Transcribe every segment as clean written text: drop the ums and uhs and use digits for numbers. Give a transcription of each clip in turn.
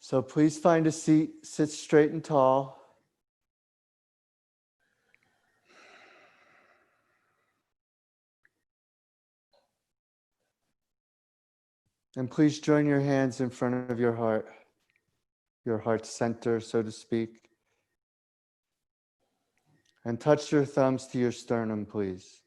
So please find a seat, sit straight and tall. And please join your hands in front of your heart center, so to speak. And touch your thumbs to your sternum, please.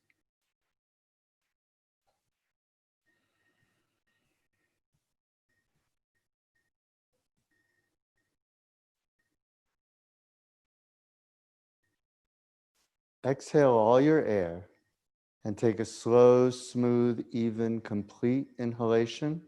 Exhale all your air and take a slow, smooth, even, complete inhalation.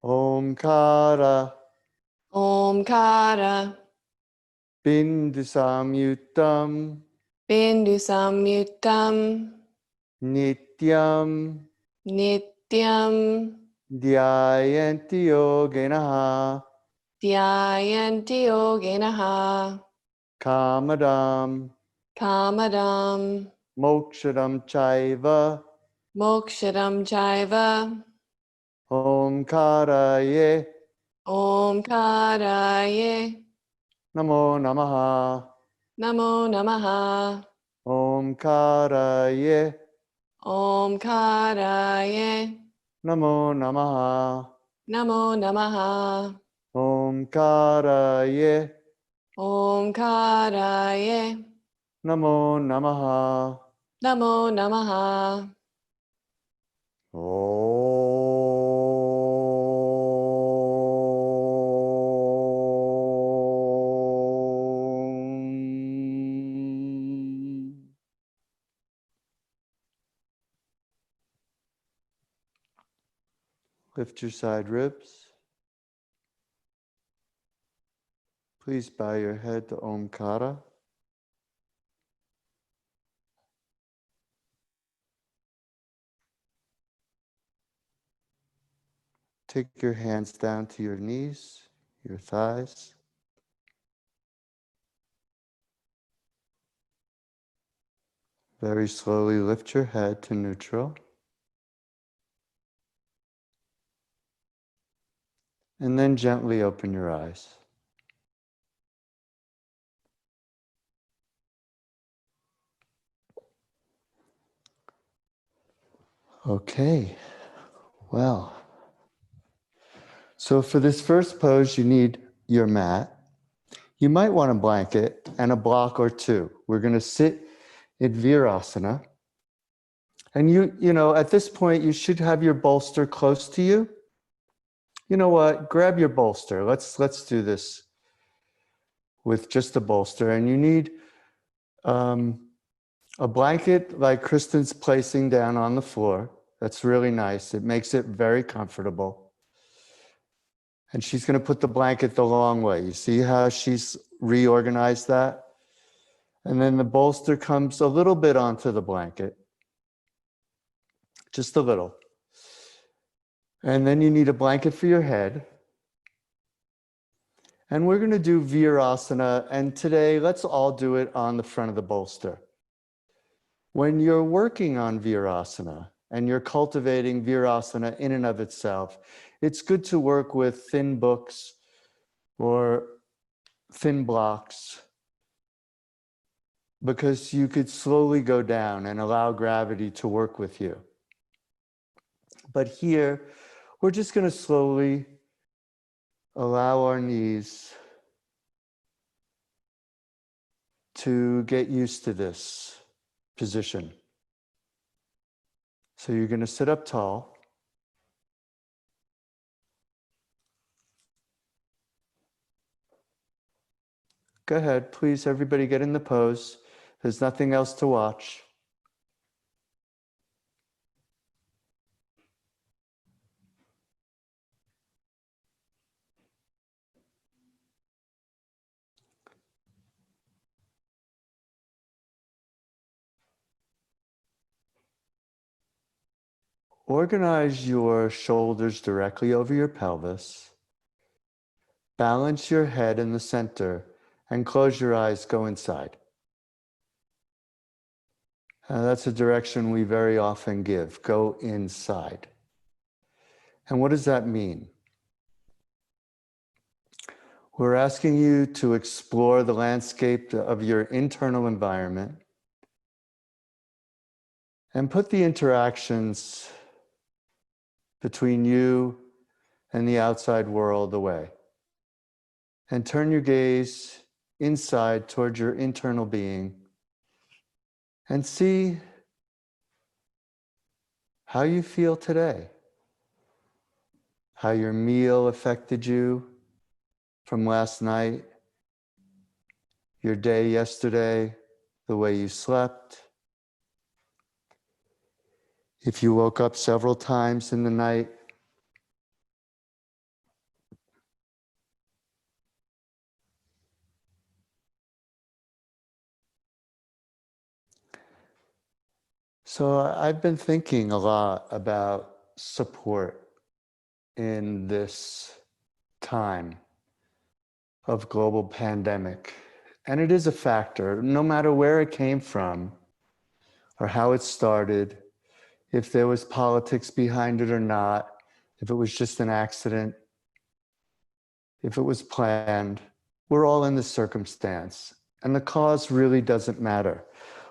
Omkara. Omkara. Bindu samyuttam. Bindu samyuttam. Nityam. Nityam. Dhyayanti yogenaha. Dhyayanti yogenaha. Kamadam. Kamadam. Mokshadam chaiva. Mokshadam chaiva. Omkaraye. Omkaraye. Namo namaha. Namo namaha. Omkaraye. Omkaraye. Namo namaha. Namo namaha. Omkaraye. Omkaraye. Namo namaha. Namo namaha. Lift your side ribs. Please bow your head to Omkara. Take your hands down to your knees, your thighs. Very slowly lift your head to neutral. And then gently open your eyes. Okay, well. So for this first pose, you need your mat. You might want a blanket and a block or two. We're going to sit in Virasana. And you know, at this point, you should have your bolster close to you. You know what? Grab your bolster. Let's do this with just a bolster. And you need a blanket like Kristin's placing down on the floor. That's really nice. It makes it very comfortable. And she's going to put the blanket the long way. You see how she's reorganized that? And then the bolster comes a little bit onto the blanket. Just a little. And then you need a blanket for your head. And we're going to do Virasana. And today, let's all do it on the front of the bolster. When you're working on Virasana and you're cultivating Virasana in and of itself, it's good to work with thin books or thin blocks because you could slowly go down and allow gravity to work with you. But here, we're just going to slowly allow our knees to get used to this position. So you're going to sit up tall. Go ahead, please, everybody get in the pose. There's nothing else to watch. Organize your shoulders directly over your pelvis. Balance your head in the center and close your eyes, go inside. That's a direction we very often give, go inside. And what does that mean? We're asking you to explore the landscape of your internal environment and put the interactions between you and the outside world away. And turn your gaze inside toward your internal being and see how you feel today, how your meal affected you from last night, your day yesterday, the way you slept. If you woke up several times in the night, so I've been thinking a lot about support in this time of global pandemic. And it is a factor, no matter where it came from or how it started, if there was politics behind it or not, if it was just an accident, if it was planned, we're all in this circumstance. And the cause really doesn't matter.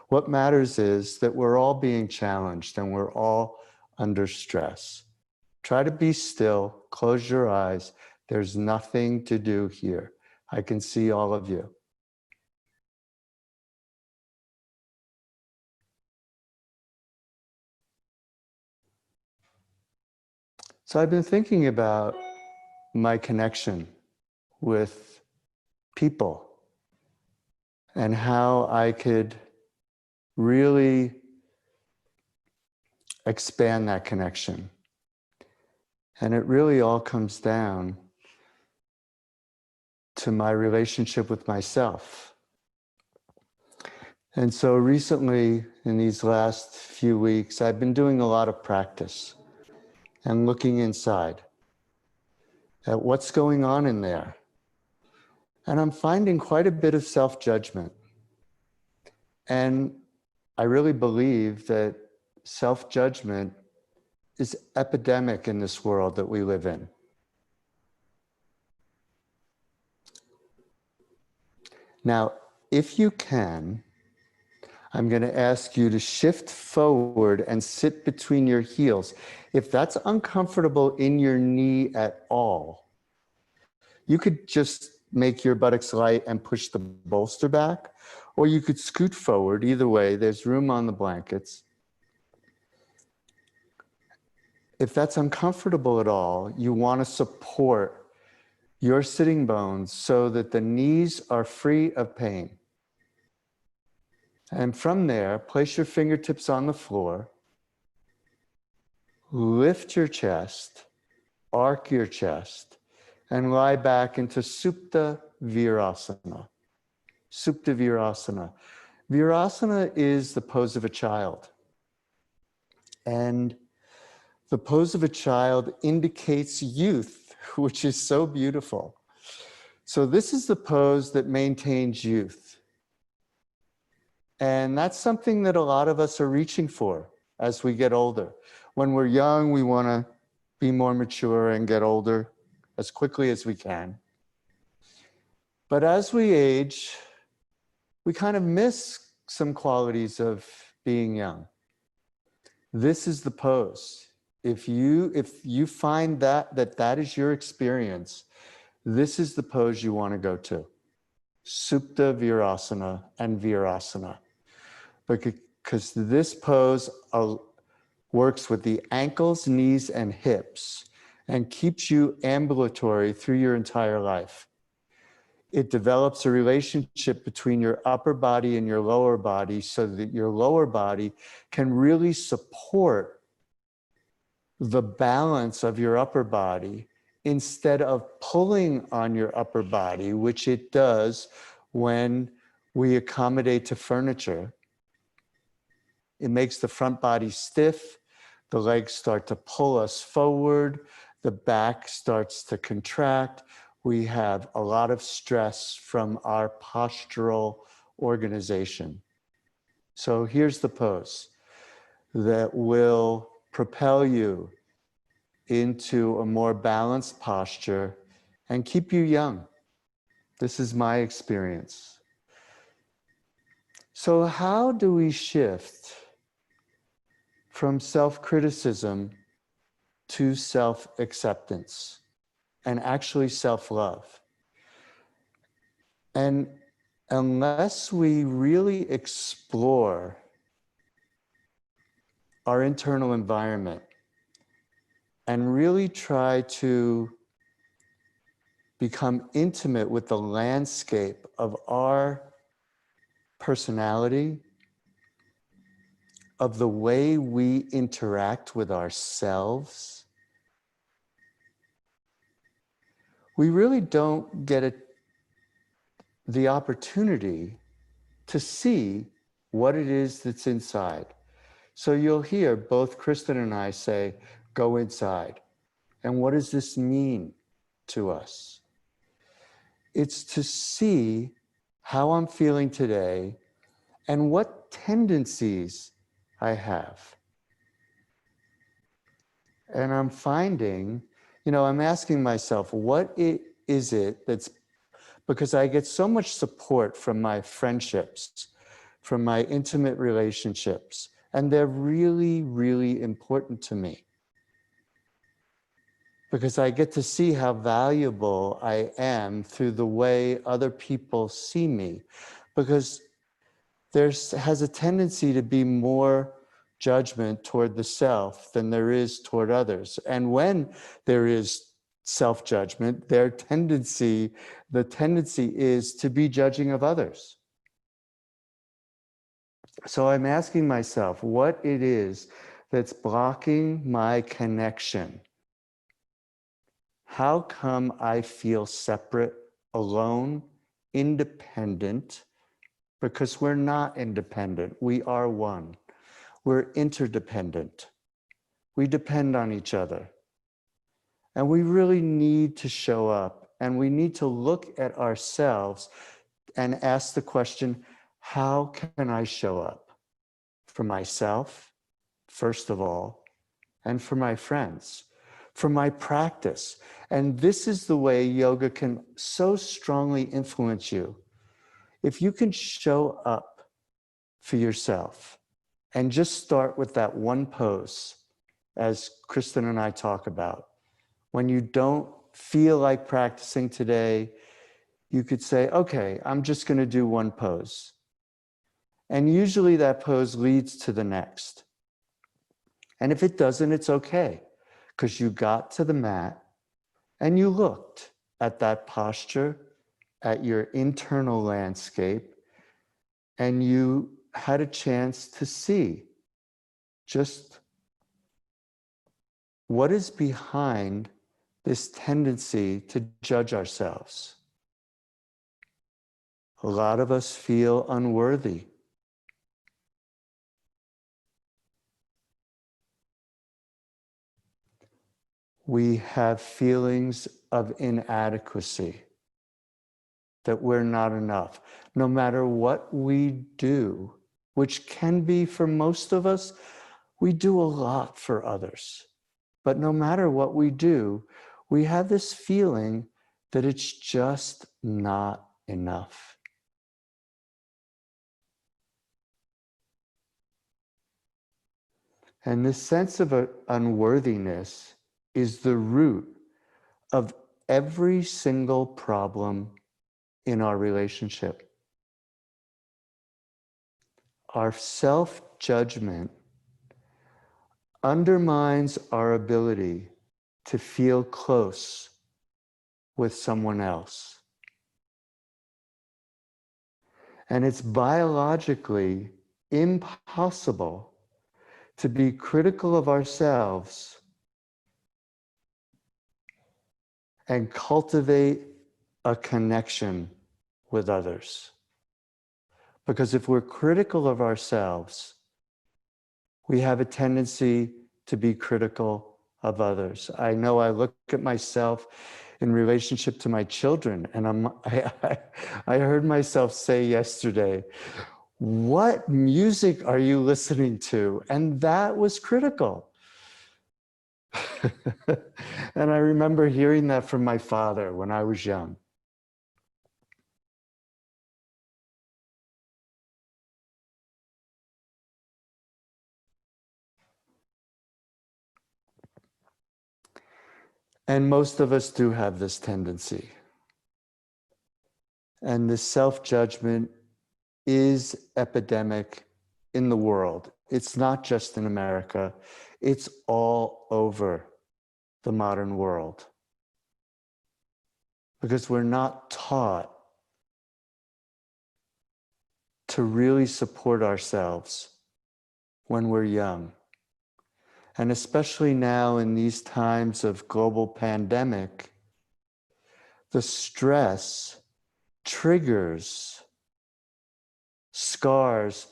What matters is that we're all being challenged and we're all under stress. Try to be still, close your eyes. There's nothing to do here. I can see all of you. So I've been thinking about my connection with people and how I could really expand that connection. And it really all comes down to my relationship with myself. And so recently, in these last few weeks, I've been doing a lot of practice and looking inside at what's going on in there. And I'm finding quite a bit of self-judgment. And I really believe that self-judgment is epidemic in this world that we live in. Now, if you can, I'm going to ask you to shift forward and sit between your heels. If that's uncomfortable in your knee at all, you could just make your buttocks light and push the bolster back, or you could scoot forward. Either way, there's room on the blankets. If that's uncomfortable at all, you want to support your sitting bones so that the knees are free of pain. And from there, place your fingertips on the floor, lift your chest, arc your chest, and lie back into Supta Virasana. Supta Virasana. Virasana is the pose of a child. And the pose of a child indicates youth, which is so beautiful. So this is the pose that maintains youth. And that's something that a lot of us are reaching for as we get older. When we're young, we want to be more mature and get older as quickly as we can. But as we age, we kind of miss some qualities of being young. This is the pose. If you find that is your experience, this is the pose you want to go to. Supta Virasana and Virasana. Because this pose works with the ankles, knees, and hips and keeps you ambulatory through your entire life. It develops a relationship between your upper body and your lower body so that your lower body can really support the balance of your upper body instead of pulling on your upper body, which it does when we accommodate to furniture. It makes the front body stiff, the legs start to pull us forward, the back starts to contract. We have a lot of stress from our postural organization. So here's the pose that will propel you into a more balanced posture and keep you young. This is my experience. So how do we shift from self-criticism to self-acceptance and actually self-love? And unless we really explore our internal environment and really try to become intimate with the landscape of our personality, of the way we interact with ourselves, we really don't get the opportunity to see what it is that's inside. So you'll hear both Kristin and I say, go inside. And what does this mean to us? It's to see how I'm feeling today and what tendencies I have. And I'm finding, I'm asking myself, what is it that's, because I get so much support from my friendships, from my intimate relationships, and they're really, really important to me. Because I get to see how valuable I am through the way other people see me. Because there has a tendency to be more judgment toward the self than there is toward others. And when there is self-judgment, the tendency is to be judging of others. So I'm asking myself what it is that's blocking my connection. How come I feel separate, alone, independent? Because we're not independent, we are one. We're interdependent. We depend on each other. And we really need to show up, and we need to look at ourselves and ask the question, how can I show up for myself, first of all, and for my friends, for my practice? And this is the way yoga can so strongly influence you. If you can show up for yourself and just start with that one pose, as Kristin and I talk about, when you don't feel like practicing today, you could say, okay, I'm just going to do one pose. And usually that pose leads to the next. And if it doesn't, it's okay, because you got to the mat and you looked at that posture, at your internal landscape, and you had a chance to see just what is behind this tendency to judge ourselves. A lot of us feel unworthy. We have feelings of inadequacy, that we're not enough. No matter what we do, which can be for most of us, we do a lot for others. But no matter what we do, we have this feeling that it's just not enough. And this sense of unworthiness is the root of every single problem in our relationship. Our self-judgment undermines our ability to feel close with someone else. And it's biologically impossible to be critical of ourselves and cultivate a connection with others. Because if we're critical of ourselves, we have a tendency to be critical of others. I know I look at myself in relationship to my children, and I heard myself say yesterday, "What music are you listening to?" And that was critical. And I remember hearing that from my father when I was young. And most of us do have this tendency. And this self-judgment is epidemic in the world. It's not just in America. It's all over the modern world. Because we're not taught to really support ourselves when we're young. And especially now in these times of global pandemic, the stress triggers scars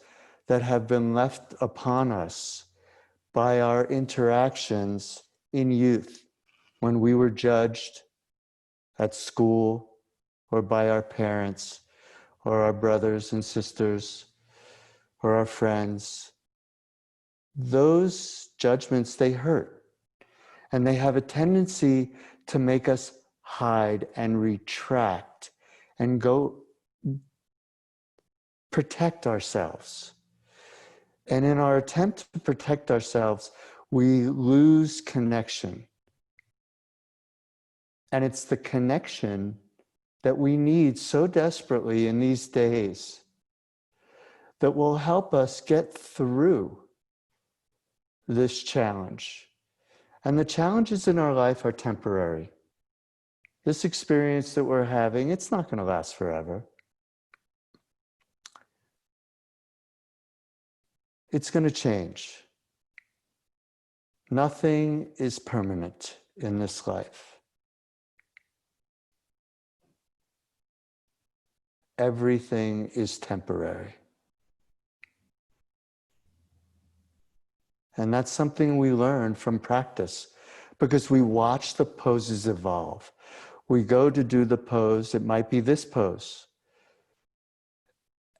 that have been left upon us by our interactions in youth, when we were judged at school or by our parents or our brothers and sisters or our friends. Those judgments, they hurt, and they have a tendency to make us hide and retract and go protect ourselves. And in our attempt to protect ourselves, we lose connection. And it's the connection that we need so desperately in these days that will help us get through this challenge. And the challenges in our life are temporary. This experience that we're having, it's not going to last forever. It's going to change. Nothing is permanent in this life. Everything is temporary. And that's something we learn from practice, because we watch the poses evolve. We go to do the pose, it might be this pose.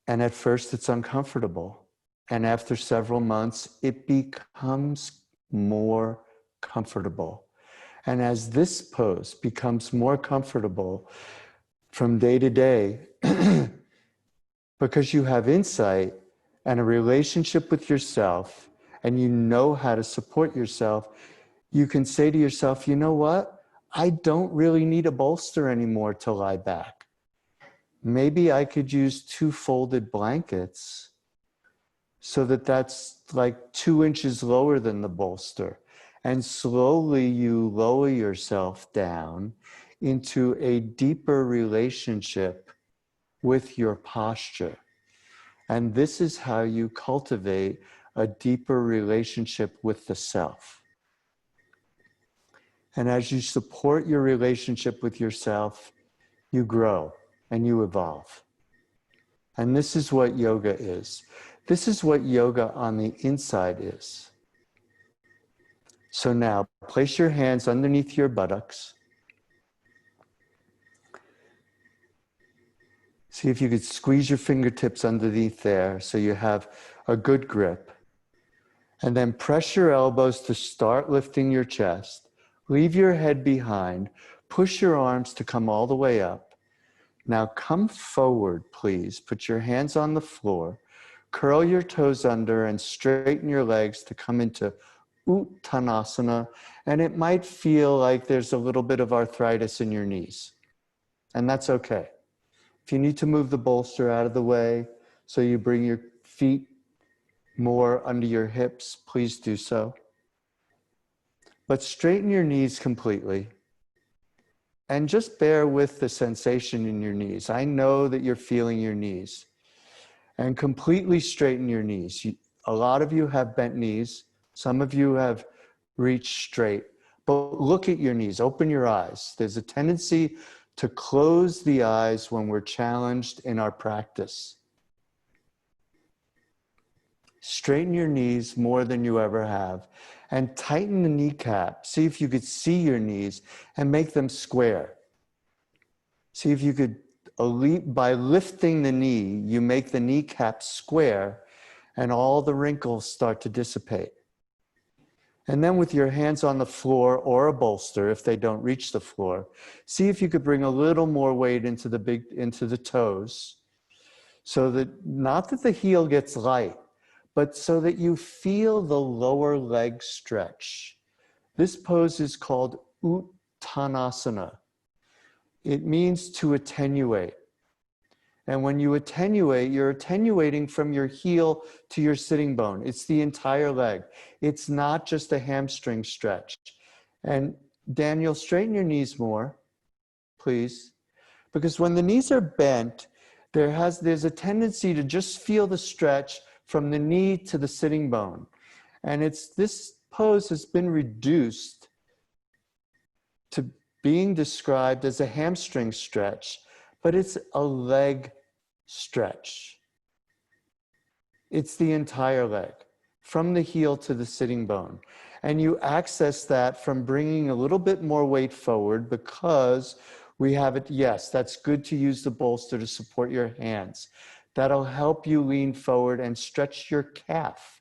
And at first it's uncomfortable. And after several months, it becomes more comfortable. And as this pose becomes more comfortable from day to day, because you have insight and a relationship with yourself, and you know how to support yourself, you can say to yourself, you know what? I don't really need a bolster anymore to lie back. Maybe I could use 2 folded blankets so that that's like 2 inches lower than the bolster. And slowly you lower yourself down into a deeper relationship with your posture. And this is how you cultivate a deeper relationship with the self. And as you support your relationship with yourself, you grow and you evolve. And this is what yoga is. This is what yoga on the inside is. So now, place your hands underneath your buttocks. See if you could squeeze your fingertips underneath there so you have a good grip. And then press your elbows to start lifting your chest. Leave your head behind. Push your arms to come all the way up. Now come forward, please. Put your hands on the floor. Curl your toes under and straighten your legs to come into Uttanasana. And it might feel like there's a little bit of arthritis in your knees. And that's okay. If you need to move the bolster out of the way so you bring your feet more under your hips, please do so. But straighten your knees completely. And just bear with the sensation in your knees. I know that you're feeling your knees. And completely straighten your knees. A lot of you have bent knees. Some of you have reached straight. But look at your knees. Open your eyes. There's a tendency to close the eyes when we're challenged in our practice. Straighten your knees more than you ever have. And tighten the kneecap. See if you could see your knees and make them square. See if you could, by lifting the knee, you make the kneecap square and all the wrinkles start to dissipate. And then with your hands on the floor or a bolster, if they don't reach the floor, see if you could bring a little more weight into the toes, so that not that the heel gets light, but so that you feel the lower leg stretch. This pose is called Uttanasana. It means to attenuate. And when you attenuate, you're attenuating from your heel to your sitting bone. It's the entire leg. It's not just a hamstring stretch. And Daniel, straighten your knees more, please. Because when the knees are bent, there's a tendency to just feel the stretch from the knee to the sitting bone. And this pose has been reduced to being described as a hamstring stretch, but it's a leg stretch. It's the entire leg, from the heel to the sitting bone. And you access that from bringing a little bit more weight forward because we have it. Yes, that's good to use the bolster to support your hands. That'll help you lean forward and stretch your calf.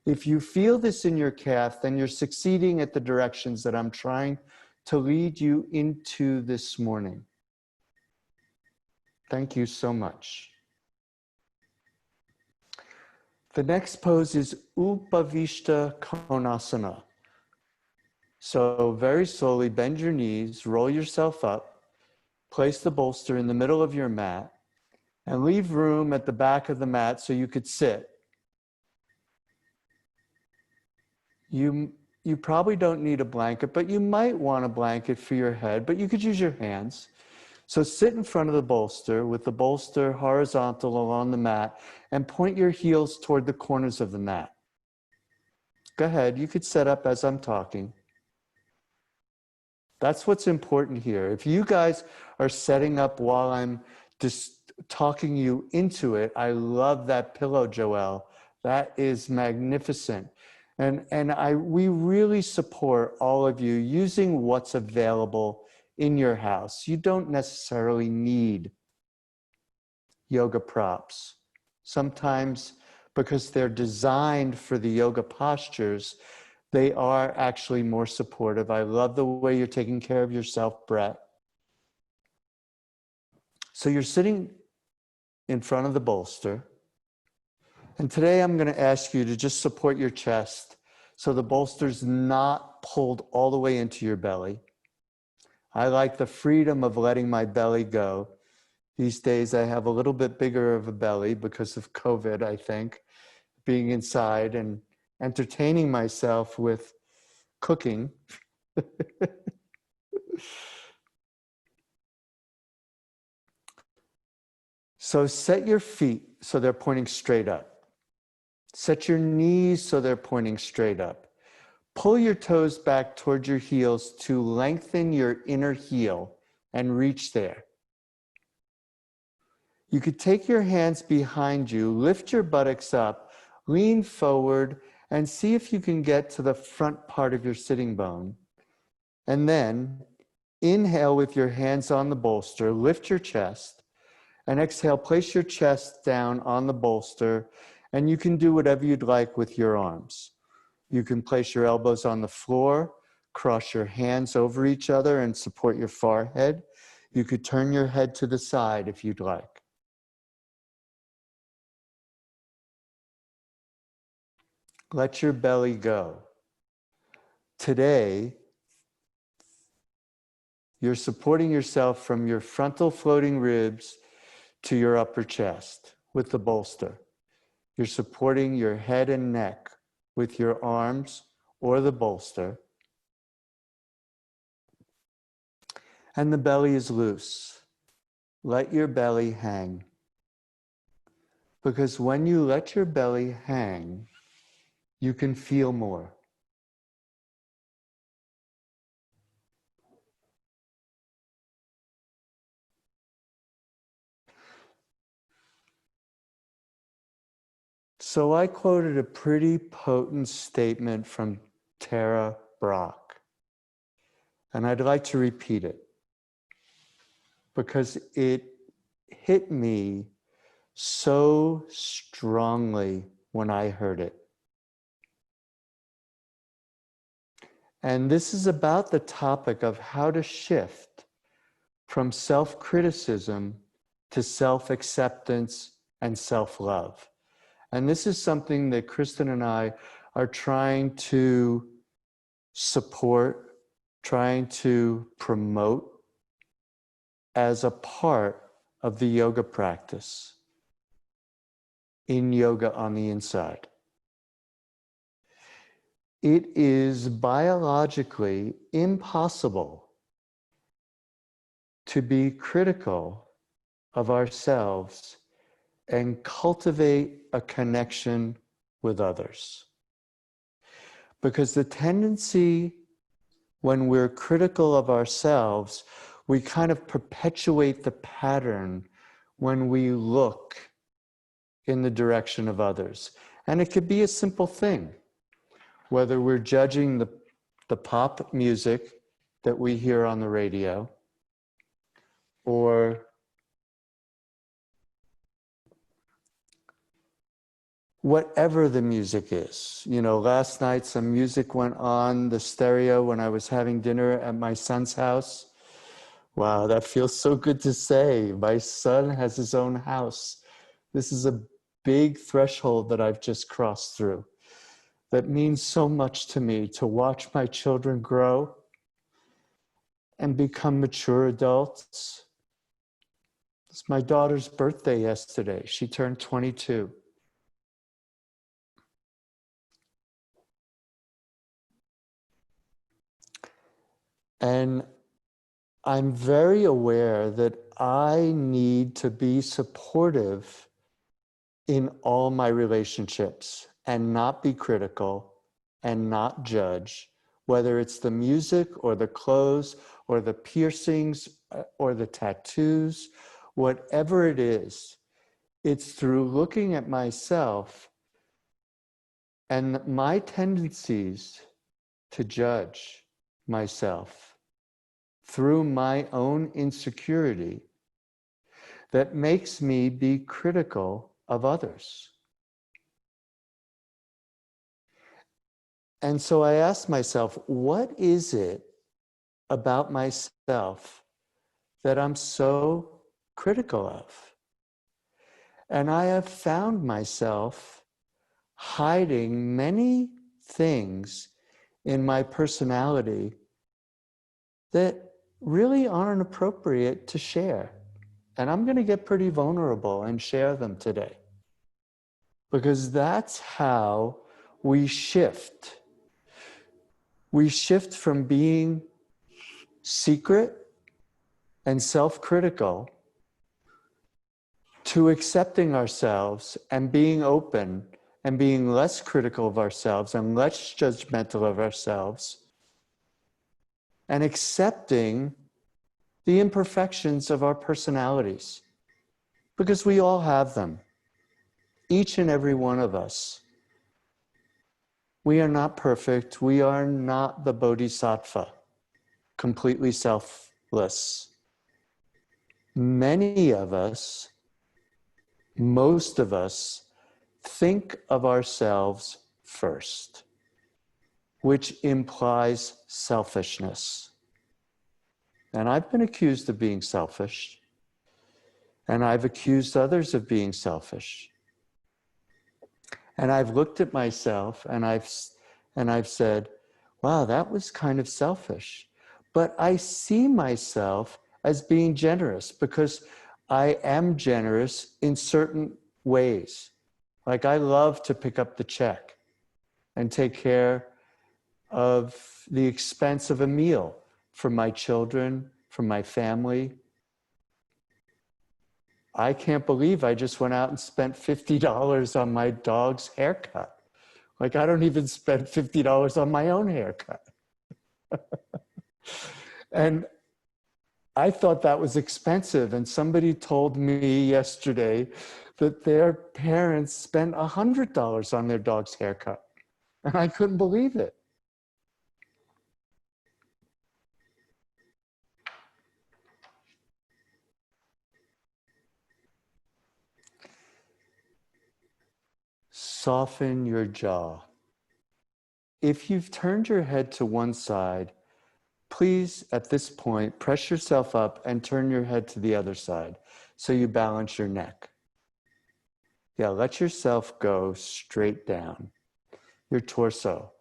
If you feel this in your calf, then you're succeeding at the directions that I'm trying to lead you into this morning. Thank you so much. The next pose is Baddha Konasana. So very slowly bend your knees, roll yourself up, place the bolster in the middle of your mat, and leave room at the back of the mat so you could sit. You probably don't need a blanket, but you might want a blanket for your head, but you could use your hands. So sit in front of the bolster with the bolster horizontal along the mat and point your heels toward the corners of the mat. Go ahead, you could set up as I'm talking. That's what's important here. If you guys are setting up while I'm just talking you into it, I love that pillow, Joelle. That is magnificent. And we really support all of you using what's available in your house. You don't necessarily need yoga props. Sometimes, because they're designed for the yoga postures, they are actually more supportive. I love the way you're taking care of yourself, Brett. So you're sitting in front of the bolster. And today I'm going to ask you to just support your chest so the bolster's not pulled all the way into your belly. I like the freedom of letting my belly go. These days I have a little bit bigger of a belly because of COVID, I think, being inside and entertaining myself with cooking. So set your feet so they're pointing straight up. Set your knees so they're pointing straight up. Pull your toes back towards your heels to lengthen your inner heel and reach there. You could take your hands behind you, lift your buttocks up, lean forward, and see if you can get to the front part of your sitting bone. And then inhale with your hands on the bolster, lift your chest, and exhale, place your chest down on the bolster, and you can do whatever you'd like with your arms. You can place your elbows on the floor, cross your hands over each other and support your forehead. You could turn your head to the side if you'd like. let your belly go. Today, you're supporting yourself from your frontal floating ribs to your upper chest with the bolster. You're supporting your head and neck with your arms or the bolster. And the belly is loose. Let your belly hang. Because when you let your belly hang, you can feel more. So I quoted a pretty potent statement from Tara Brach, and I'd like to repeat it because it hit me so strongly when I heard it. And this is about the topic of how to shift from self-criticism to self-acceptance and self-love. And this is something that Kristin and I are trying to support, trying to promote as a part of the yoga practice in Yoga on the Inside. It is biologically impossible to be critical of ourselves and cultivate a connection with others. Because the tendency when we're critical of ourselves, we kind of perpetuate the pattern when we look in the direction of others. And it could be a simple thing, whether we're judging the pop music that we hear on the radio, or whatever the music is. You know, last night some music went on the stereo when I was having dinner at my son's house. Wow, that feels so good to say. My son has his own house. This is a big threshold that I've just crossed through. That means so much to me, to watch my children grow and become mature adults. It's my daughter's birthday yesterday. She turned 22. And I'm very aware that I need to be supportive in all my relationships and not be critical and not judge, whether it's the music or the clothes or the piercings or the tattoos, whatever it is, it's through looking at myself and my tendencies to judge myself through my own insecurity that makes me be critical of others. And so I asked myself, what is it about myself that I'm so critical of? And I have found myself hiding many things in my personality that really aren't appropriate to share. And I'm going to get pretty vulnerable and share them today. Because that's how we shift. We shift from being secret and self-critical to accepting ourselves and being open and being less critical of ourselves and less judgmental of ourselves and accepting the imperfections of our personalities, because we all have them, each and every one of us. We are not perfect. We are not the bodhisattva, completely selfless. Many of us, most of us, think of ourselves first, which implies selfishness. And I've been accused of being selfish, and I've accused others of being selfish. And I've looked at myself and I've said, wow, that was kind of selfish. But I see myself as being generous because I am generous in certain ways. Like I love to pick up the check and take care of the expense of a meal for my children, for my family. I can't believe I just went out and spent $50 on my dog's haircut. Like I don't even spend $50 on my own haircut. And I thought that was expensive. And somebody told me yesterday that their parents spent $100 on their dog's haircut. And I couldn't believe it. Soften your jaw. If you've turned your head to one side, please, at this point, press yourself up and turn your head to the other side so you balance your neck. Yeah, let yourself go straight down, your torso.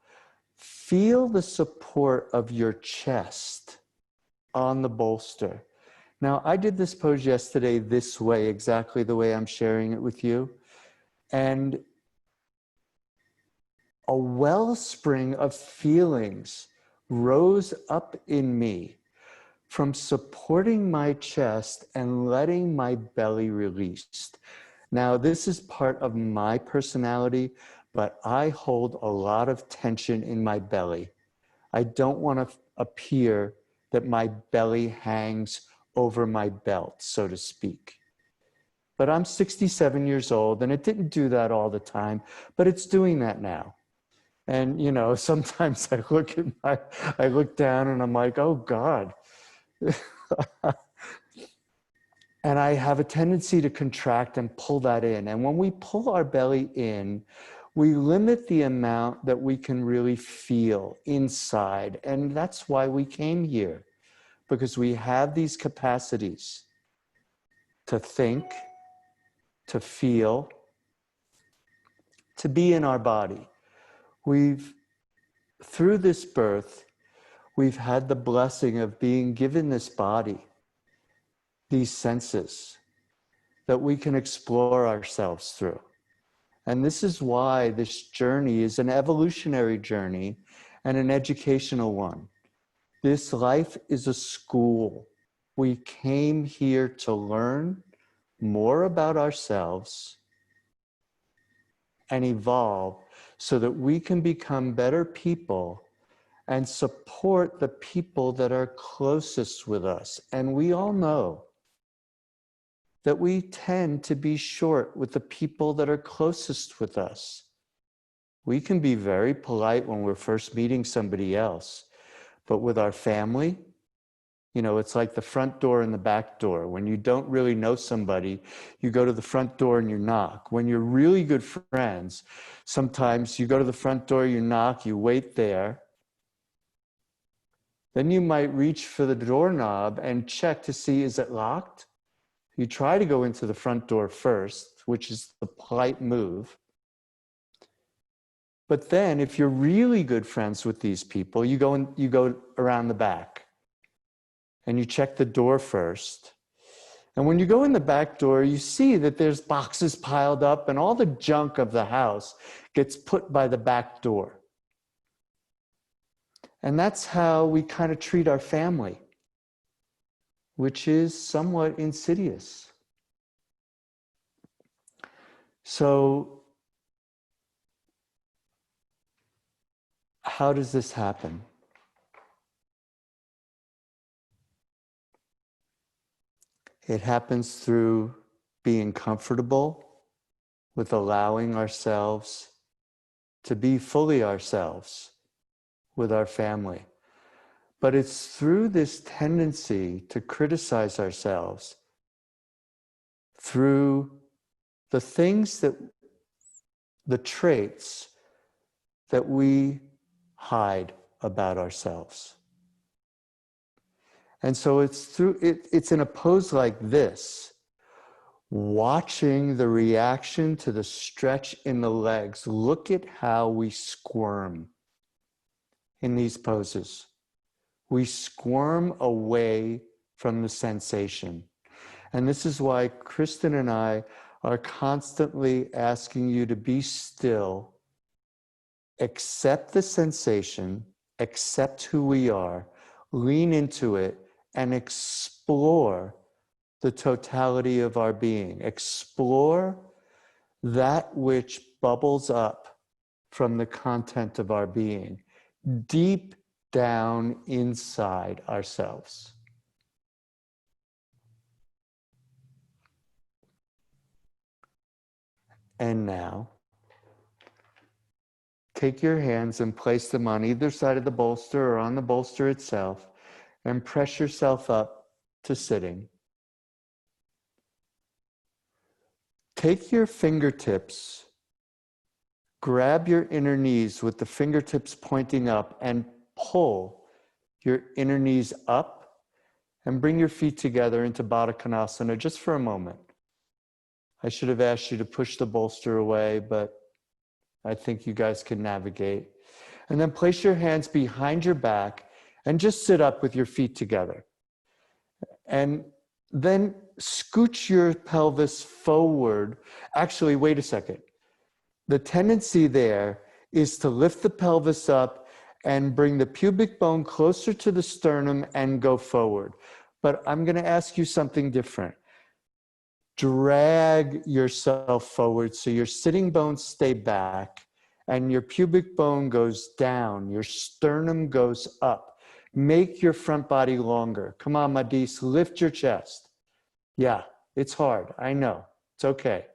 Feel the support of your chest on the bolster. Now, I did this pose yesterday this way, exactly the way I'm sharing it with you. And a wellspring of feelings rose up in me from supporting my chest and letting my belly release. Now, this is part of my personality, but I hold a lot of tension in my belly. I don't want to appear that my belly hangs over my belt, so to speak. But I'm 67 years old, and it didn't do that all the time, but it's doing that now. And, you know, sometimes I look down and I'm like, oh God. And I have a tendency to contract and pull that in. And when we pull our belly in, we limit the amount that we can really feel inside. And that's why we came here, because we have these capacities to think, to feel, to be in our body. Through this birth, we've had the blessing of being given this body, these senses that we can explore ourselves through. And this is why this journey is an evolutionary journey and an educational one. This life is a school. We came here to learn more about ourselves and evolve so that we can become better people and support the people that are closest with us. And we all know that we tend to be short with the people that are closest with us. We can be very polite when we're first meeting somebody else, but with our family, you know, it's like the front door and the back door. When you don't really know somebody, you go to the front door and you knock. When you're really good friends, sometimes you go to the front door, you knock, you wait there. Then you might reach for the doorknob and check to see, is it locked? You try to go into the front door first, which is the polite move. But then if you're really good friends with these people, you go around the back and you check the door first. And when you go in the back door, you see that there's boxes piled up and all the junk of the house gets put by the back door. And that's how we kind of treat our family, which is somewhat insidious. So, how does this happen? It happens through being comfortable with allowing ourselves to be fully ourselves with our family. But it's through this tendency to criticize ourselves, through the traits that we hide about ourselves. And so it's in a pose like this watching the reaction to the stretch in the legs. Look at how we squirm in these poses. We squirm away from the sensation. And this is why Kristin and I are constantly asking you to be still, accept the sensation, accept who we are, lean into it, and explore the totality of our being. Explore that which bubbles up from the content of our being, deep down inside ourselves. And now, take your hands and place them on either side of the bolster or on the bolster itself, and press yourself up to sitting. Take your fingertips, grab your inner knees with the fingertips pointing up, and pull your inner knees up, and bring your feet together into Badakanasana just for a moment. I should have asked you to push the bolster away, but I think you guys can navigate. And then place your hands behind your back and just sit up with your feet together. And then scooch your pelvis forward. Actually, wait a second. The tendency there is to lift the pelvis up and bring the pubic bone closer to the sternum and go forward. But I'm going to ask you something different. Drag yourself forward so your sitting bones stay back and your pubic bone goes down, your sternum goes up. Make your front body longer. Come on, Madis, lift your chest. Yeah, it's hard, I know, it's okay.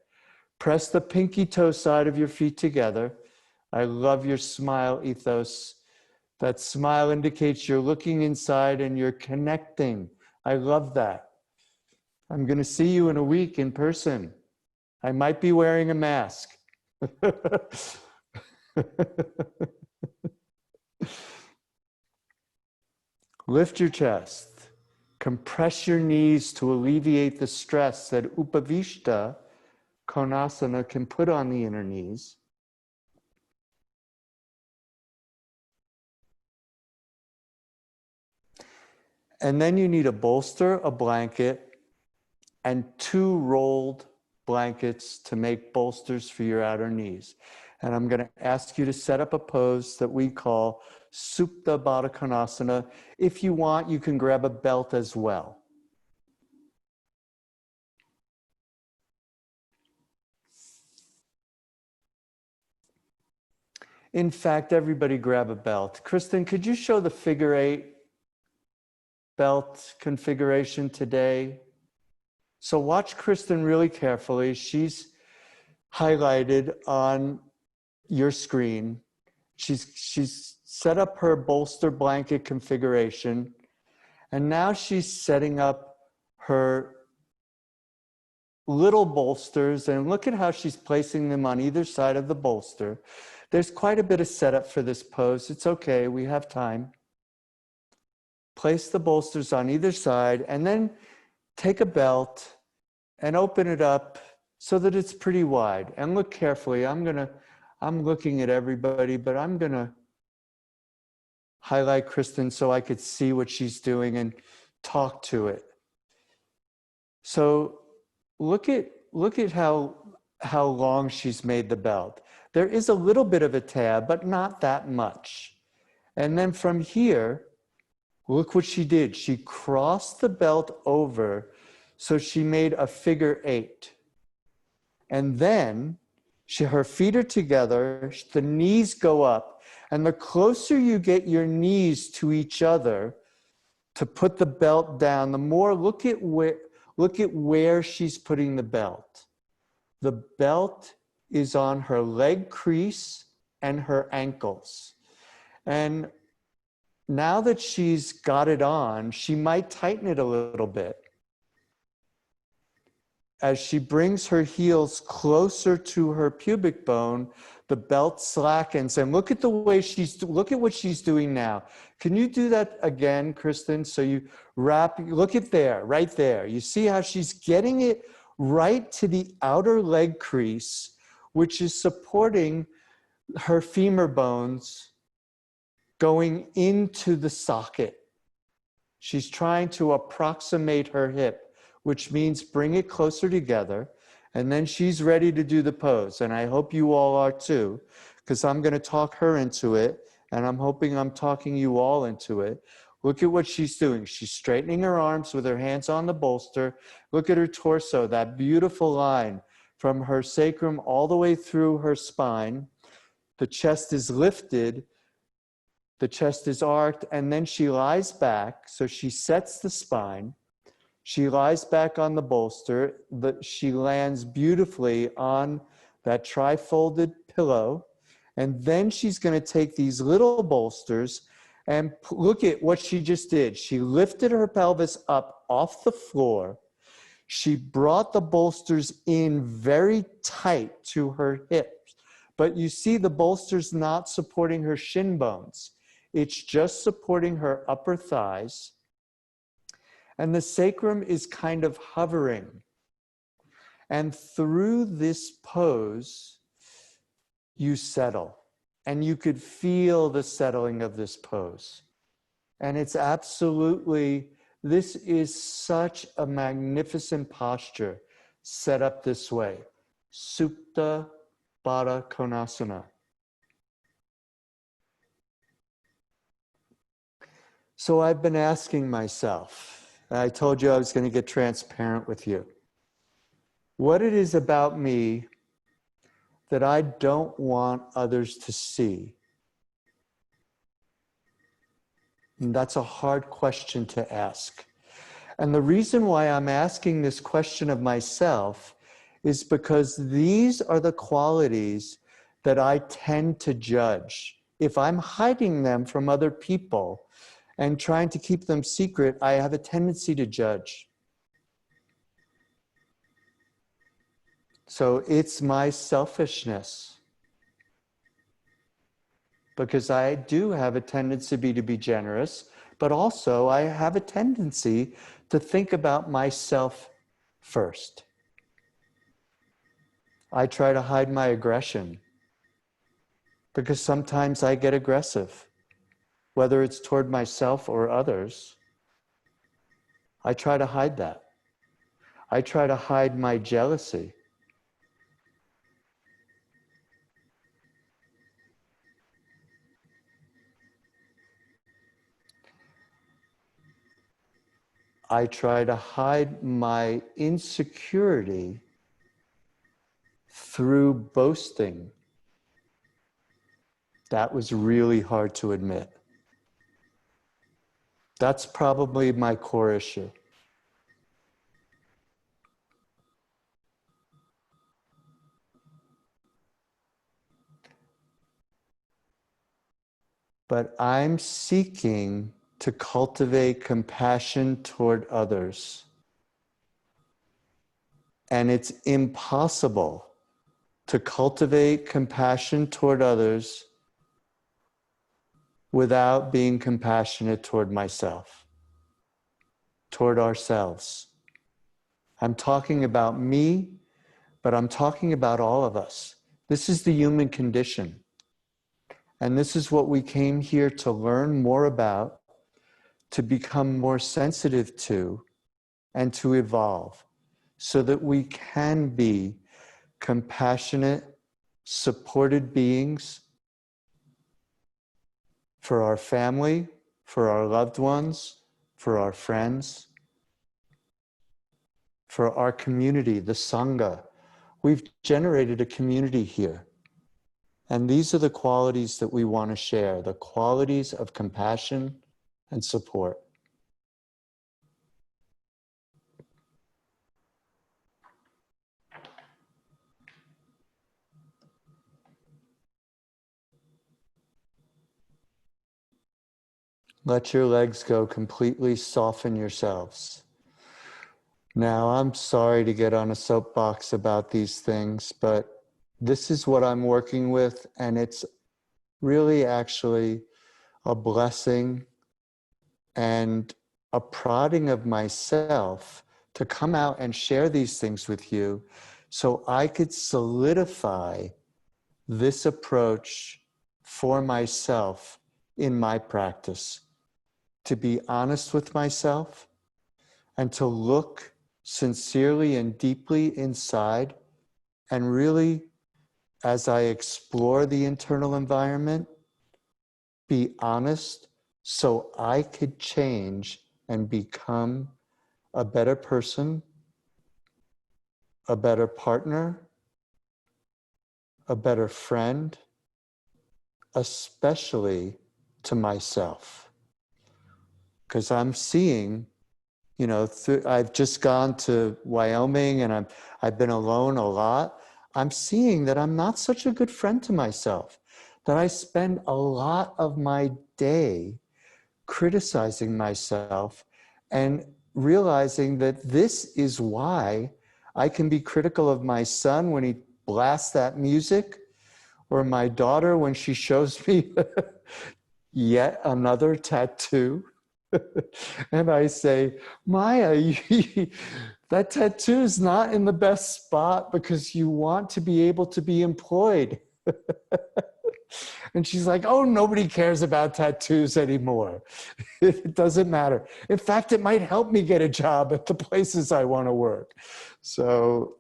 Press the pinky toe side of your feet together. I love your smile ethos. That smile indicates you're looking inside and you're connecting. I love that. I'm going to see you in a week in person. I might be wearing a mask. Lift your chest. Compress your knees to alleviate the stress that Baddha Konasana can put on the inner knees. And then you need a bolster, a blanket, and 2 rolled blankets to make bolsters for your outer knees. And I'm going to ask you to set up a pose that we call Supta Badakanasana. If you want, you can grab a belt as well. In fact, everybody grab a belt. Kristin, could you show the figure 8 belt configuration today? So watch Kristin really carefully. She's highlighted on your screen. She's set up her bolster blanket configuration, and now she's setting up her little bolsters, and look at how she's placing them on either side of the bolster. There's quite a bit of setup for this pose. It's okay, we have time. Place the bolsters on either side, and then take a belt and open it up so that it's pretty wide. And look carefully. I'm looking at everybody, but I'm gonna highlight Kristin so I could see what she's doing and talk to it. So look at how long she's made the belt. There is a little bit of a tab, but not that much. And then from here, look what she did. She crossed the belt over, so she made a figure 8. And then her feet are together, the knees go up, and the closer you get your knees to each other to put the belt down, the more look at where she's putting the belt. The belt is on her leg crease and her ankles. And now that she's got it on, she might tighten it a little bit. As she brings her heels closer to her pubic bone, the belt slackens. And look at the way look at what she's doing now. Can you do that again, Kristin? So you look at there, right there. You see how she's getting it right to the outer leg crease, which is supporting her femur bones going into the socket. She's trying to approximate her hip, which means bring it closer together. And then she's ready to do the pose. And I hope you all are too, because I'm going to talk her into it. And I'm hoping I'm talking you all into it. Look at what she's doing. She's straightening her arms with her hands on the bolster. Look at her torso, that beautiful line from her sacrum all the way through her spine. The chest is lifted. The chest is arched, and then she lies back. So she sets the spine. She lies back on the bolster. She lands beautifully on that tri-folded pillow. And then she's going to take these little bolsters and look at what she just did. She lifted her pelvis up off the floor. She brought the bolsters in very tight to her hips. But you see the bolsters not supporting her shin bones. It's just supporting her upper thighs. And the sacrum is kind of hovering. And through this pose, you settle. And you could feel the settling of this pose. And it's absolutely, this is such a magnificent posture set up this way. Supta Baddha Konasana. So I've been asking myself, I told you I was going to get transparent with you, what it is about me that I don't want others to see. And that's a hard question to ask. And the reason why I'm asking this question of myself is because these are the qualities that I tend to judge. If I'm hiding them from other people and trying to keep them secret, I have a tendency to judge. So it's my selfishness, because I do have a tendency to be generous, but also I have a tendency to think about myself first. I try to hide my aggression because sometimes I get aggressive, whether it's toward myself or others. I try to hide that. I try to hide my jealousy. I try to hide my insecurity through boasting. That was really hard to admit. That's probably my core issue. But I'm seeking to cultivate compassion toward others. And it's impossible to cultivate compassion toward others without being compassionate toward myself, toward ourselves. I'm talking about me, but I'm talking about all of us. This is the human condition. And this is what we came here to learn more about, to become more sensitive to, and to evolve, so that we can be compassionate, supported beings for our family, for our loved ones, for our friends, for our community, the Sangha. We've generated a community here. And these are the qualities that we want to share, the qualities of compassion and support. Let your legs go completely, soften yourselves. Now, I'm sorry to get on a soapbox about these things, but this is what I'm working with, and it's really actually a blessing and a prodding of myself to come out and share these things with you so I could solidify this approach for myself in my practice, to be honest with myself and to look sincerely and deeply inside and really, as I explore the internal environment, be honest so I could change and become a better person, a better partner, a better friend, especially to myself. Because I'm seeing, you know, I've just gone to Wyoming and I've been alone a lot. I'm seeing that I'm not such a good friend to myself, that I spend a lot of my day criticizing myself and realizing that this is why I can be critical of my son when he blasts that music, or my daughter when she shows me yet another tattoo. And I say, Maya, that tattoo is not in the best spot because you want to be able to be employed. And she's like, oh, nobody cares about tattoos anymore. It doesn't matter. In fact, it might help me get a job at the places I want to work. So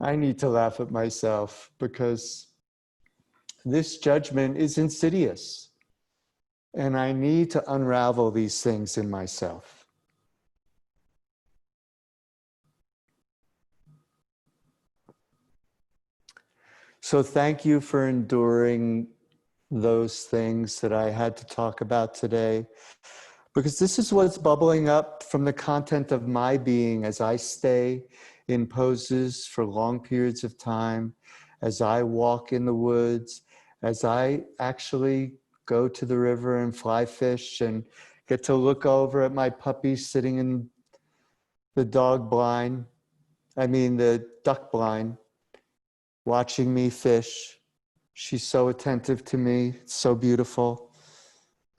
I need to laugh at myself because this judgment is insidious. And I need to unravel these things in myself. So thank you for enduring those things that I had to talk about today, because this is what's bubbling up from the content of my being as I stay in poses for long periods of time, as I walk in the woods, as I actually go to the river and fly fish and get to look over at my puppy sitting in the the duck blind, watching me fish. She's so attentive to me, it's so beautiful.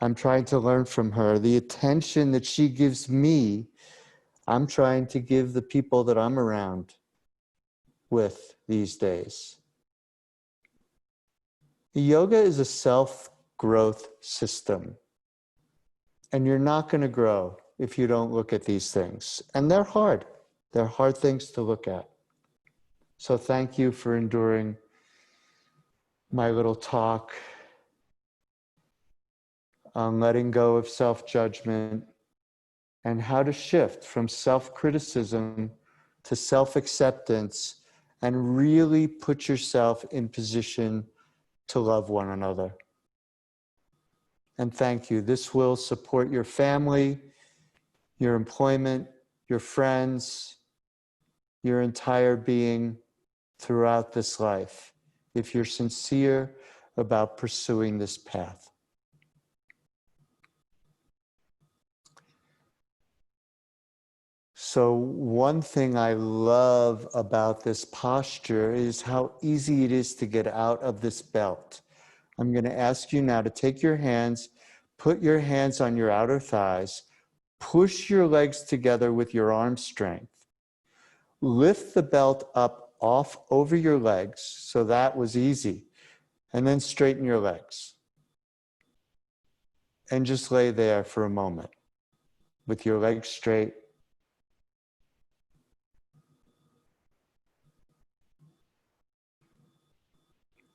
I'm trying to learn from her. The attention that she gives me, I'm trying to give the people that I'm around with these days. Yoga is a self-growth system. And you're not going to grow if you don't look at these things. And they're hard. They're hard things to look at. So thank you for enduring my little talk on letting go of self-judgment and how to shift from self-criticism to self-acceptance and really put yourself in position to love one another. And thank you. This will support your family, your employment, your friends, your entire being throughout this life, if you're sincere about pursuing this path. So one thing I love about this posture is how easy it is to get out of this belt. I'm going to ask you now to take your hands, put your hands on your outer thighs, push your legs together with your arm strength. Lift the belt up off over your legs, so that was easy. And then straighten your legs. And just lay there for a moment with your legs straight.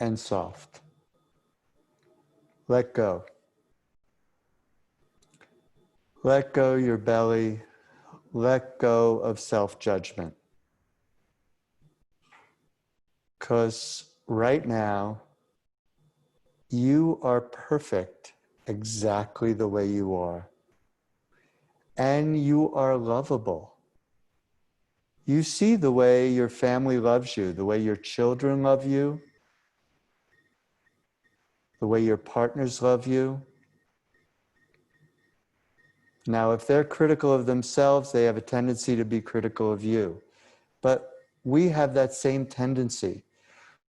And soft. Let go. Let go your belly. Let go of self-judgment. Because right now, you are perfect exactly the way you are. And you are lovable. You see the way your family loves you, the way your children love you, the way your partners love you. Now, if they're critical of themselves, they have a tendency to be critical of you. But we have that same tendency.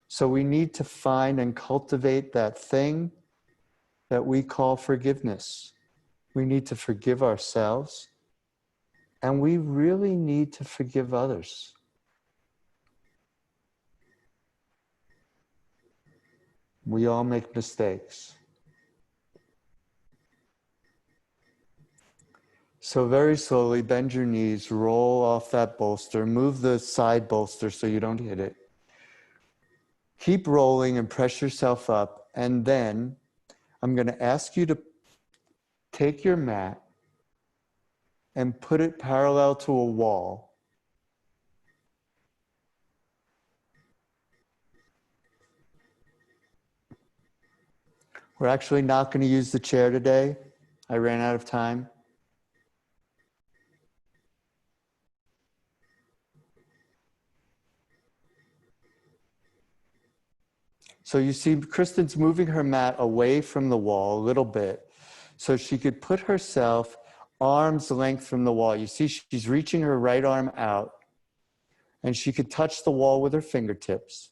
So we need to find and cultivate that thing that we call forgiveness. We need to forgive ourselves. And we really need to forgive others. We all make mistakes. So very slowly, bend your knees, roll off that bolster, move the side bolster so you don't hit it. Keep rolling and press yourself up. And then I'm going to ask you to take your mat and put it parallel to a wall. We're actually not going to use the chair today. I ran out of time. So you see Kristin's moving her mat away from the wall a little bit so she could put herself arm's length from the wall. You see she's reaching her right arm out and she could touch the wall with her fingertips.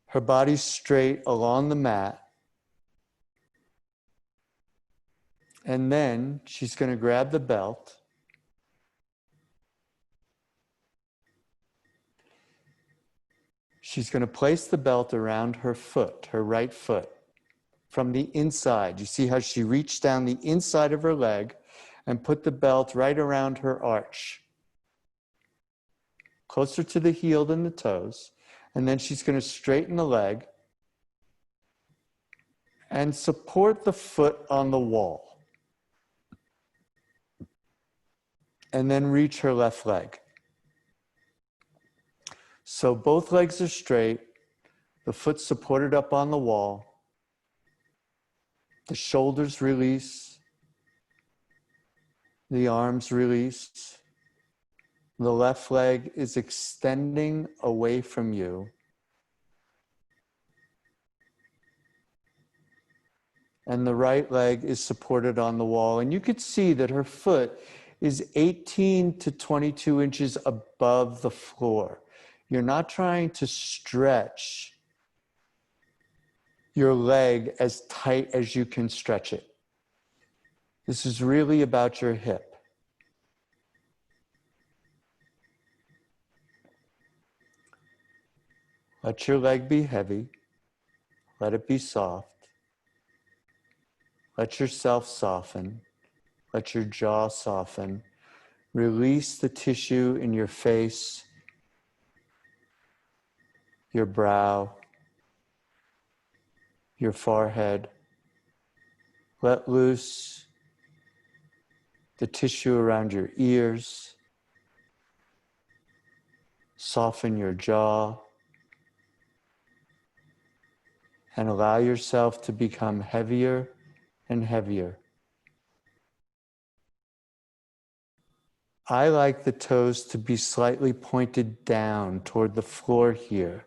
Her body's straight along the mat. And then she's going to grab the belt. She's going to place the belt around her foot, her right foot, from the inside. You see how she reached down the inside of her leg and put the belt right around her arch, closer to the heel than the toes. And then she's going to straighten the leg and support the foot on the wall. And then reach her left leg. So both legs are straight, the foot supported up on the wall, the shoulders release, the arms release, the left leg is extending away from you. And the right leg is supported on the wall. And you could see that her foot is 18 to 22 inches above the floor. You're not trying to stretch your leg as tight as you can stretch it. This is really about your hip. Let your leg be heavy. Let it be soft. Let yourself soften. Let your jaw soften. Release the tissue in your face, your brow, your forehead. Let loose the tissue around your ears. Soften your jaw. And allow yourself to become heavier and heavier. I like the toes to be slightly pointed down toward the floor here.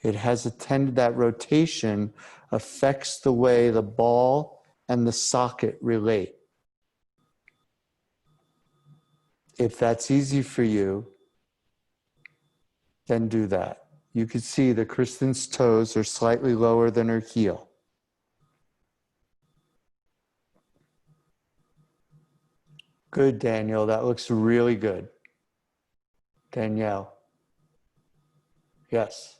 It has that rotation affects the way the ball and the socket relate. If that's easy for you, then do that. You can see that Kristin's toes are slightly lower than her heel. Good, Daniel. That looks really good. Danielle. Yes.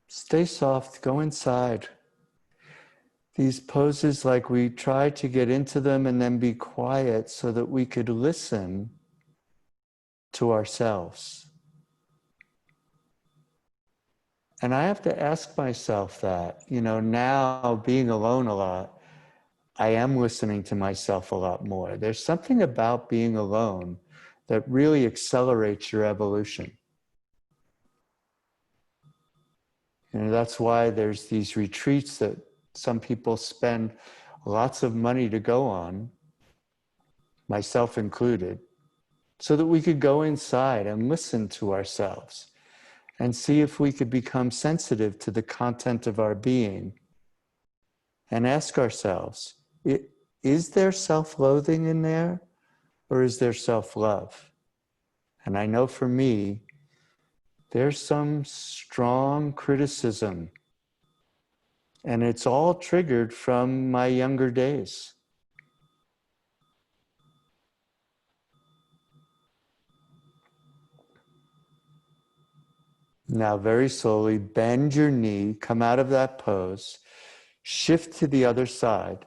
Stay soft. Go inside. These poses, like we try to get into them and then be quiet so that we could listen to ourselves. And I have to ask myself that, now being alone a lot, I am listening to myself a lot more. There's something about being alone that really accelerates your evolution. That's why there's these retreats that some people spend lots of money to go on, myself included, so that we could go inside and listen to ourselves and see if we could become sensitive to the content of our being and ask ourselves, is there self-loathing in there or is there self-love? And I know for me, there's some strong criticism, and it's all triggered from my younger days. Now, very slowly, bend your knee, come out of that pose, shift to the other side.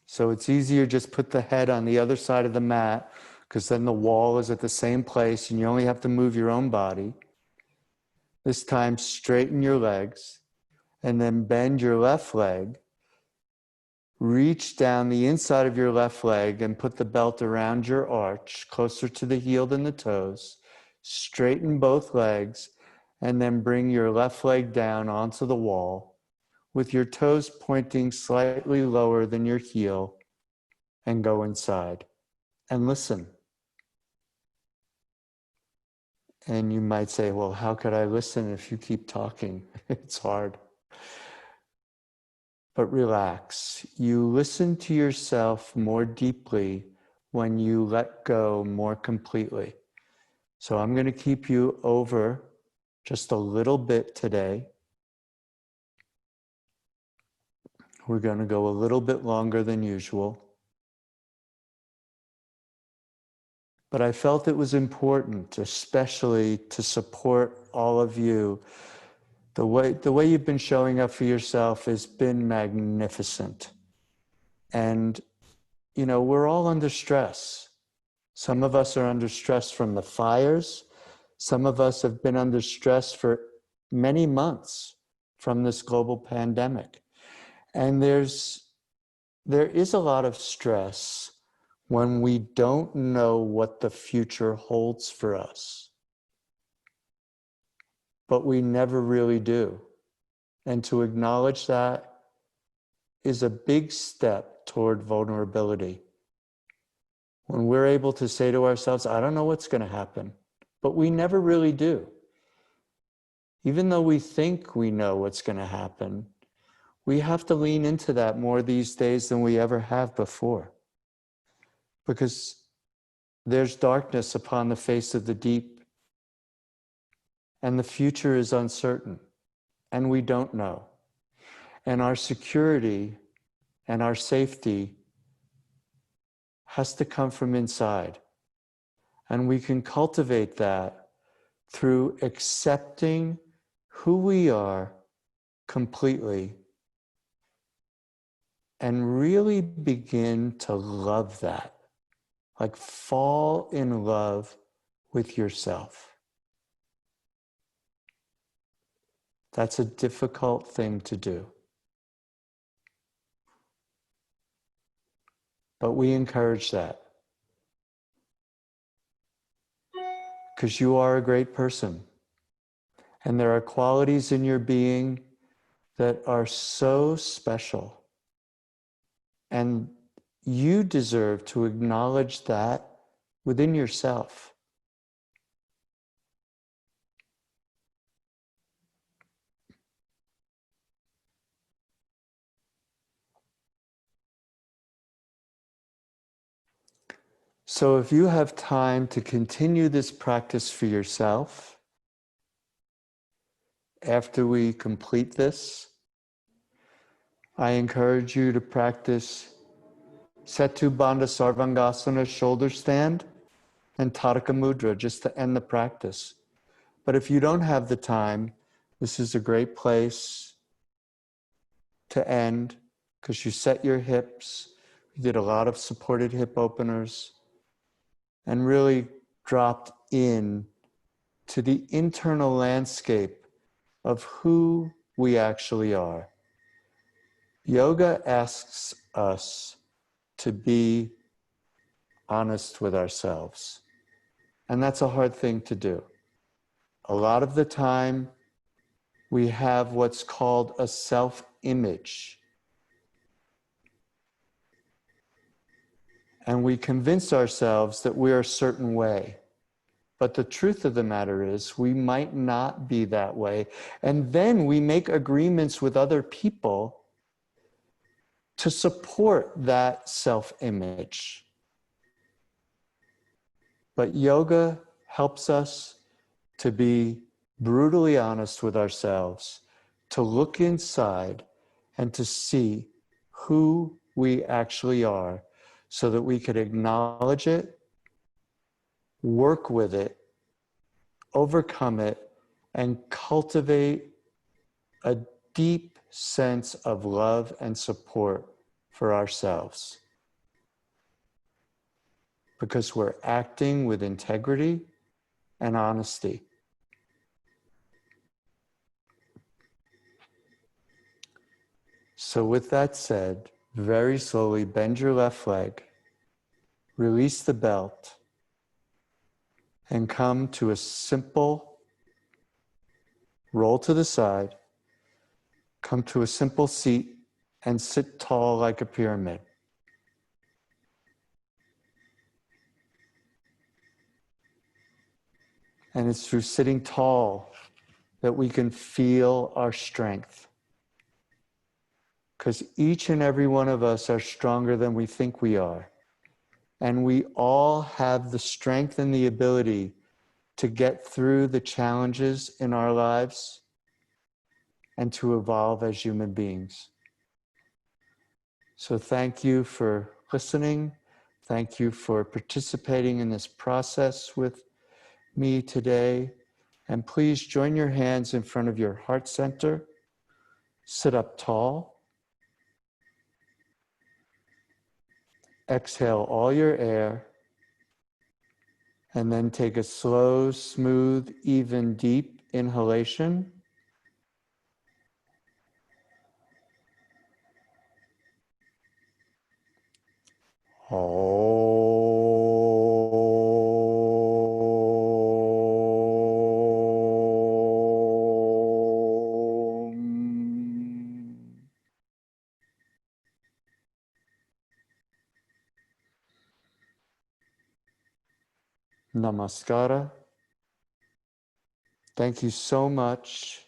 So it's easier just put the head on the other side of the mat, because then the wall is at the same place and you only have to move your own body. This time, straighten your legs and then bend your left leg. Reach down the inside of your left leg and put the belt around your arch, closer to the heel than the toes. Straighten both legs and then bring your left leg down onto the wall with your toes pointing slightly lower than your heel, and go inside and listen. And you might say, well, how could I listen if you keep talking? It's hard. But relax. You listen to yourself more deeply when you let go more completely. So I'm going to keep you over just a little bit today. We're going to go a little bit longer than usual. But I felt it was important, especially to support all of you. The way you've been showing up for yourself has been magnificent. And, you know, we're all under stress. Some of us are under stress from the fires. Some of us have been under stress for many months from this global pandemic. And there is a lot of stress when we don't know what the future holds for us. But we never really do. And to acknowledge that is a big step toward vulnerability. When we're able to say to ourselves, I don't know what's going to happen, but we never really do. Even though we think we know what's going to happen, we have to lean into that more these days than we ever have before. Because there's darkness upon the face of the deep, and the future is uncertain, and we don't know. And our security and our safety has to come from inside. And we can cultivate that through accepting who we are completely and really begin to love that. Like fall in love with yourself. That's a difficult thing to do. But we encourage that. Because you are a great person. And there are qualities in your being that are so special. And you deserve to acknowledge that within yourself. So if you have time to continue this practice for yourself, after we complete this, I encourage you to practice Setu Bandha Sarvangasana shoulder stand and Tadaka Mudra just to end the practice. But if you don't have the time, this is a great place to end because you set your hips, you did a lot of supported hip openers, and really dropped in to the internal landscape of who we actually are. Yoga asks us to be honest with ourselves. And that's a hard thing to do. A lot of the time, we have what's called a self-image. And we convince ourselves that we're a certain way. But the truth of the matter is we might not be that way. And then we make agreements with other people to support that self-image. But yoga helps us to be brutally honest with ourselves, to look inside and to see who we actually are so that we could acknowledge it, work with it, overcome it, and cultivate a deep sense of love and support for ourselves. Because we're acting with integrity and honesty. So with that said, very slowly bend your left leg, release the belt, and come to a simple roll to the side, come to a simple seat, and sit tall like a pyramid. And it's through sitting tall that we can feel our strength. Because each and every one of us are stronger than we think we are. And we all have the strength and the ability to get through the challenges in our lives and to evolve as human beings. So thank you for listening. Thank you for participating in this process with me today. And please join your hands in front of your heart center. Sit up tall. Exhale all your air. And then take a slow, smooth, even, deep inhalation. Namaskara. Thank you so much.